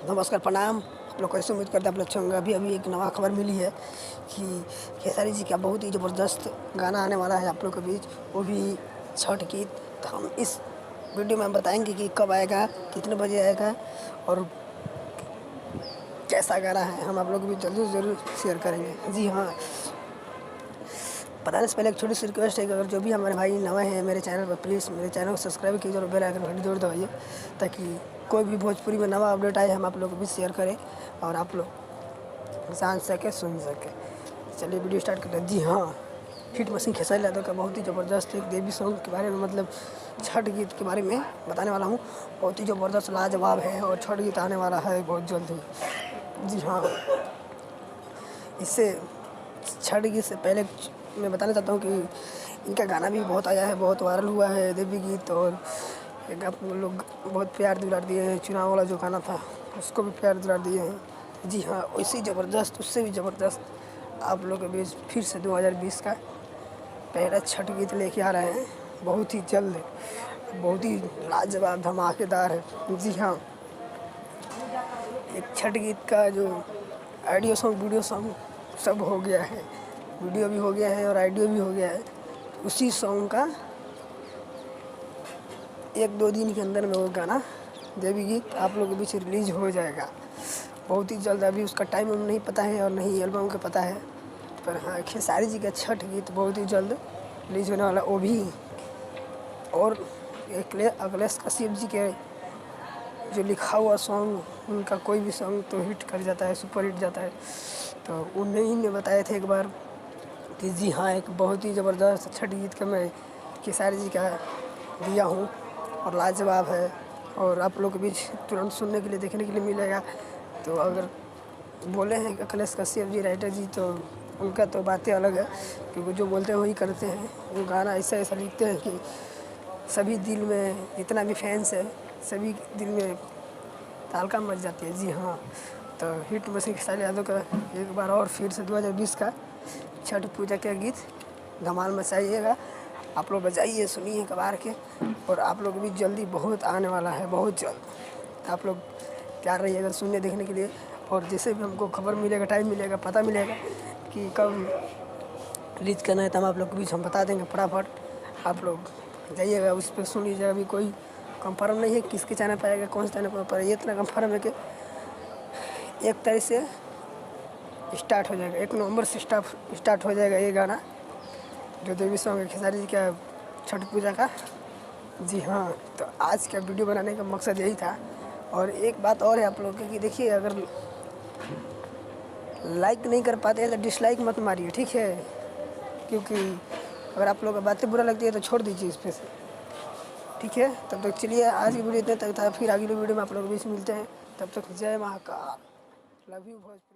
नमस्कार, प्रणाम। आप लोग कैसे, उम्मीद करते हैं आप लोग अच्छे होंगे। अभी एक नवा खबर मिली है कि खेसारी जी का बहुत ही ज़बरदस्त गाना आने वाला है आप लोग के बीच, वो भी छठ गीत। तो हम इस वीडियो में बताएंगे कि कब आएगा, कितने बजे आएगा और कैसा गाना है। हम आप लोग को भी जल्दी से ज़रूर शेयर करेंगे। जी हाँ, बताने से पहले एक छोटी सी रिक्वेस्ट है कि अगर जो भी हमारे भाई नए हैं मेरे चैनल पर, प्लीज़ मेरे चैनल को सब्सक्राइब कीजिए और बेल आइकन घंटी जरूर दबाइए, ताकि कोई भी भोजपुरी में नवा अपडेट आए हम आप लोग को भी शेयर करें और आप लोग जान सके, सुन सके। चलिए वीडियो स्टार्ट करते हैं। जी हाँ, हिट मशीन खेसारी यादव का बहुत ही ज़बरदस्त एक देवी सॉन्ग के बारे में, मतलब छठ गीत के बारे में बताने वाला हूँ। बहुत ही ज़बरदस्त लाजवाब है और छठ गीत आने वाला है बहुत जल्द ही। जी हाँ, इससे छठ गीत से पहले मैं बताना चाहता हूँ कि इनका गाना भी बहुत आया है, बहुत वायरल हुआ है देवी गीत। और एक आप लोग बहुत प्यार दुलार दिए हैं। चुनाव वाला जो गाना था उसको भी प्यार दुलार दिए हैं। जी हाँ, वैसे ही ज़बरदस्त, उससे भी ज़बरदस्त आप लोग के बीच फिर से 2020 का पहला छठ गीत लेके आ रहे हैं बहुत ही जल्द। बहुत ही लाजवाब धमाकेदार है। जी हाँ, एक छठ गीत का जो ऑडियो सॉन्ग, वीडियो सॉन्ग सब हो गया है, वीडियो भी हो गया है और ऑडियो भी हो गया है। उसी सॉन्ग का 1-2 दिन के अंदर में वो गाना देवी गीत आप लोगों के बीच रिलीज हो जाएगा बहुत ही जल्द। अभी उसका टाइम हमें नहीं पता है और नहीं एल्बम का पता है, पर हाँ, खेसारी जी का छठ गीत बहुत ही जल्द रिलीज होने वाला। वो भी और अखिलेश कश्यप जी के जो लिखा हुआ सॉन्ग, उनका कोई भी सॉन्ग तो हिट कर जाता है, सुपर हिट जाता है। तो उन्हीं ने बताए थे एक बार कि जी हाँ, एक बहुत ही ज़बरदस्त छठ गीत का मैं खेसारी जी का दिया हूँ और लाजवाब है और आप लोग के बीच तुरंत सुनने के लिए, देखने के लिए मिलेगा। तो अगर बोले हैं अखिलेश कश्यप जी राइटर जी, तो उनका तो बातें अलग है, क्योंकि जो बोलते हैं वही करते हैं। वो गाना ऐसा ऐसा लिखते हैं कि सभी दिल में, जितना भी फैंस है सभी दिल में तालका मच जाती है। जी हाँ, तो हिट मशीन खेसारी यादव का एक बार और फिर से 2020 का छठ पूजा का गीत धमाल मचाइएगा। आप लोग बजाइए, सुनिए कबार के, और आप लोग भी जल्दी बहुत आने वाला है, बहुत जल्द। आप लोग तैयार रहिएगा सुनने देखने के लिए। और जैसे भी हमको खबर मिलेगा, टाइम मिलेगा, पता मिलेगा कि कब रिलीज करना है, तो हम आप लोग के बीच हम बता देंगे फटाफट। आप लोग जाइएगा, उस पर सुन लीजिएगा। अभी कोई कंफर्म नहीं है किसके चैनल पर आएगा, कौन से चैनल पर, ये इतना कंफर्म है कि 1 तारीख से स्टार्ट हो जाएगा, 1 नवंबर से स्टार्ट हो जाएगा ये गाना, जो देवी सॉन्ग है खेसारी जी का छठ पूजा का। जी हाँ, तो आज का वीडियो बनाने का मकसद यही था। और एक बात और है आप लोगों की, देखिए अगर लाइक नहीं कर पाते हैं तो डिसलाइक मत मारिए, ठीक है? क्योंकि अगर आप लोगों को बातें बुरा लगती है तो छोड़ दीजिए इस पे से, ठीक है? तब तक चलिए, आज की वीडियो इतने तक था, फिर अगली वीडियो में आप लोगों के बीच मिलते हैं। तब तक जय महाकाल, लव यू भोजपुरी।